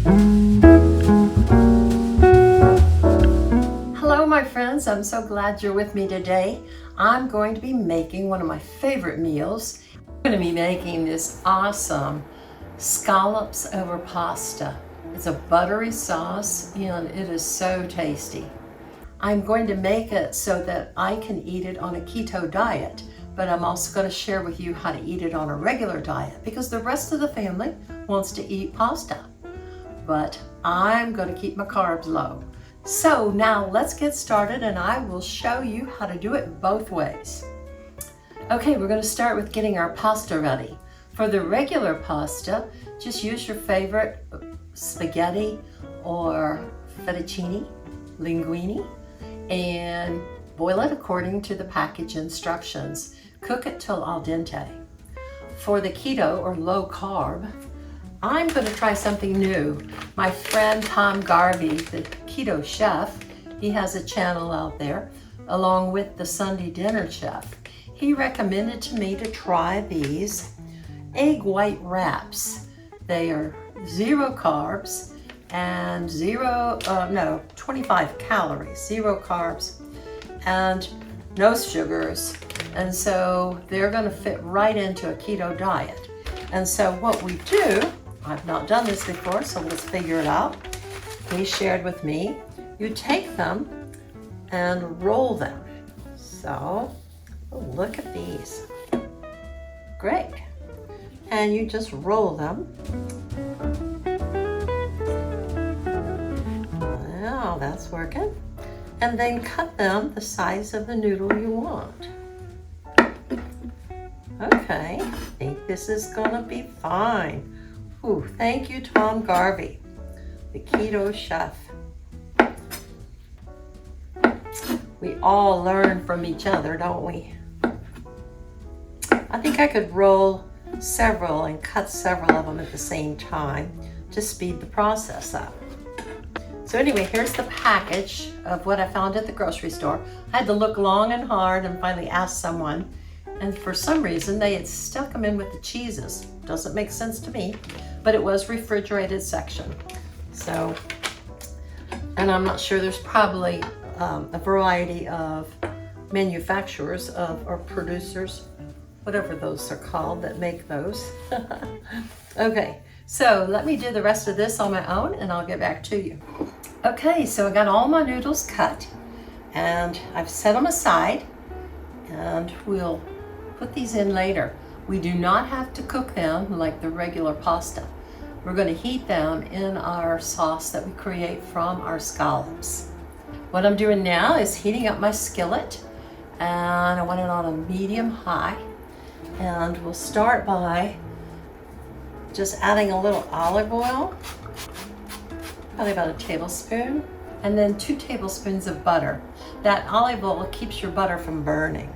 Hello my friends, I'm so glad you're with me today. I'm going to be making one of my favorite meals. I'm going to be making this awesome scallops over pasta. It's a buttery sauce and it is so tasty. I'm going to make it so that I can eat it on a keto diet, but I'm also going to share with you how to eat it on a regular diet because the rest of the family wants to eat pasta. But I'm going to keep my carbs low. So now let's get started and I will show you how to do it both ways. Okay, we're going to start with getting our pasta ready. For the regular pasta, just use your favorite spaghetti or fettuccine, linguine, and boil it according to the package instructions. Cook it till al dente. For the keto or low carb, I'm going to try something new. My friend Tom Garvey, the keto chef, he has a channel out there, along with the Sunday dinner chef. He recommended to me to try these egg white wraps. They are 0 carbs and 25 calories, 0 carbs and no sugars. And so they're going to fit right into a keto diet. And so what we do, I've not done this before, so let's figure it out. He shared with me, you take them and roll them. So, look at these. Great. And you just roll them. Wow, that's working. And then cut them the size of the noodle you want. Okay, I think this is gonna be fine. Ooh, thank you, Tom Garvey, the keto chef. We all learn from each other, don't we? I think I could roll several and cut several of them at the same time to speed the process up. So anyway, here's the package of what I found at the grocery store. I had to look long and hard and finally ask someone, and for some reason they had stuck them in with the cheeses. Doesn't make sense to me, but it was refrigerated section. So, and I'm not sure, there's probably a variety of manufacturers or producers, whatever those are called, that make those. Okay, so let me do the rest of this on my own and I'll get back to you. Okay, so I got all my noodles cut and I've set them aside and we'll put these in later. We do not have to cook them like the regular pasta. We're going to heat them in our sauce that we create from our scallops. What I'm doing now is heating up my skillet, and I want it on a medium high. And we'll start by just adding a little olive oil, probably about a tablespoon, and then 2 tablespoons of butter. That olive oil keeps your butter from burning.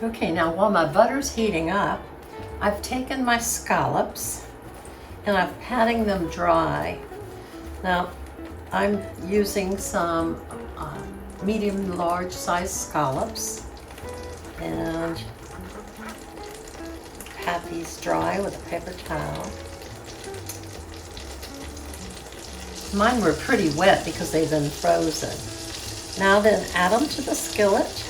Okay, now while my butter's heating up, I've taken my scallops and I'm patting them dry. Now, I'm using some medium large size scallops and pat these dry with a paper towel. Mine were pretty wet because they've been frozen. Now then, add them to the skillet.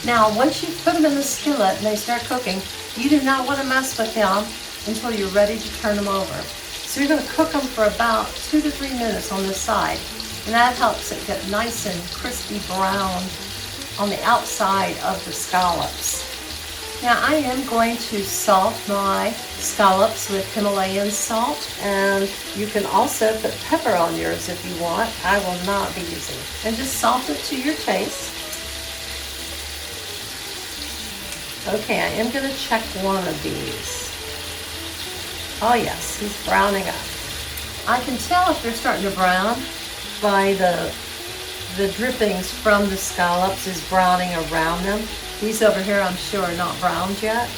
Now, once you put them in the skillet and they start cooking, you do not want to mess with them until you're ready to turn them over. So you're going to cook them for about 2 to 3 minutes on this side, and that helps it get nice and crispy brown on the outside of the scallops. Now, I am going to salt my scallops with Himalayan salt, and you can also put pepper on yours if you want. I will not be using it. And just salt it to your taste. Okay, I am going to check one of these. Oh yes, he's browning up. I can tell if they're starting to brown by the drippings from the scallops is browning around them. These over here I'm sure are not browned yet.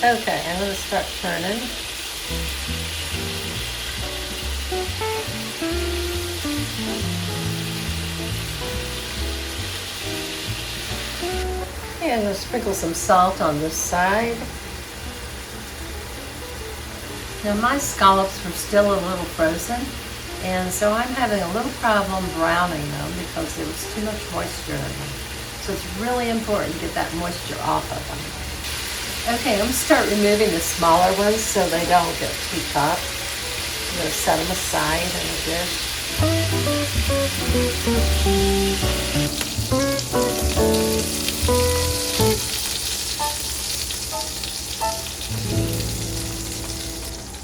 Okay, I'm going to start turning. Okay, I'm going to sprinkle some salt on this side. Now my scallops were still a little frozen, and so I'm having a little problem browning them because there was too much moisture in them. So it's really important to get that moisture off of them. Okay, I'm going to start removing the smaller ones so they don't get too tough. I'm going to set them aside in a dish.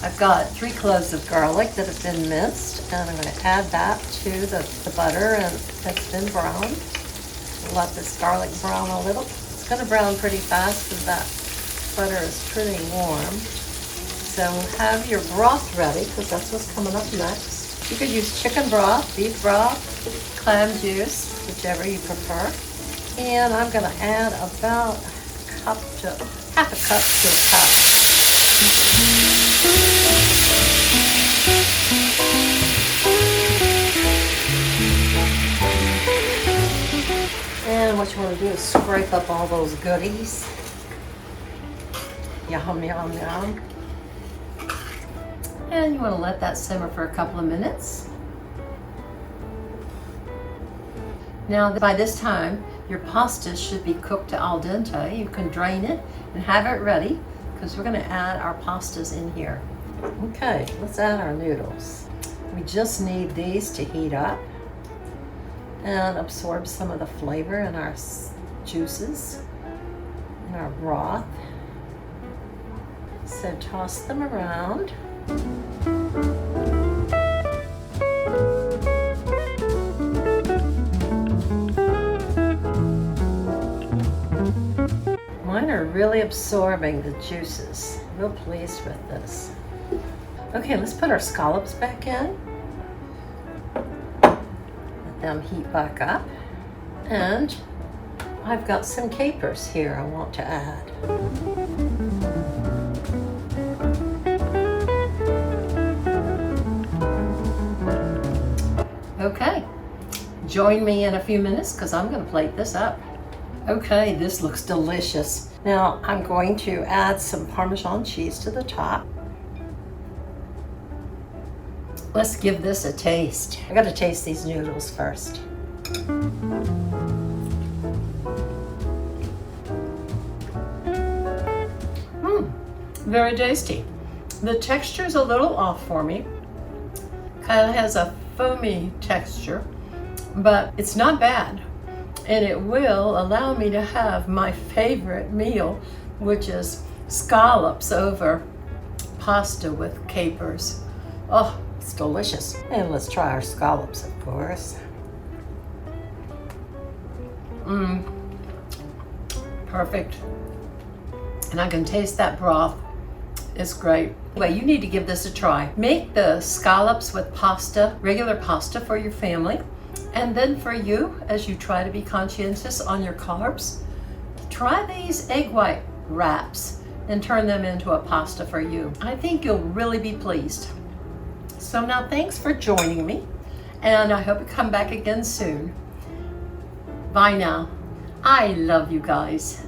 I've got 3 cloves of garlic that have been minced, and I'm going to add that to the butter and that's been browned. Let this garlic brown a little. It's going to brown pretty fast because that butter is pretty warm. So have your broth ready because that's what's coming up next. You could use chicken broth, beef broth, clam juice, whichever you prefer. And I'm going to add about half a cup to a cup. And what you want to do is scrape up all those goodies. Yum, yum, yum. And you want to let that simmer for a couple of minutes. Now, by this time, your pasta should be cooked to al dente. You can drain it and have it ready because we're going to add our pastas in here. Okay, let's add our noodles. We just need these to heat up and absorb some of the flavor in our juices and our broth. So toss them around. Mine are really absorbing the juices. Real pleased with this. Okay, let's put our scallops back in. Let them heat back up. And I've got some capers here I want to add. Okay, join me in a few minutes because I'm going to plate this up. Okay, this looks delicious. Now I'm going to add some Parmesan cheese to the top. Let's give this a taste. I got to taste these noodles first. Very tasty. The texture's a little off for me. Kind of has a foamy texture, but it's not bad. And it will allow me to have my favorite meal, which is scallops over pasta with capers. Oh, it's delicious. And let's try our scallops, of course. Perfect. And I can taste that broth. It's great. Anyway, you need to give this a try. Make the scallops with pasta, regular pasta for your family. And then for you, as you try to be conscientious on your carbs, try these egg white wraps and turn them into a pasta for you. I think you'll really be pleased. So now thanks for joining me, and I hope you come back again soon. Bye now. I love you guys.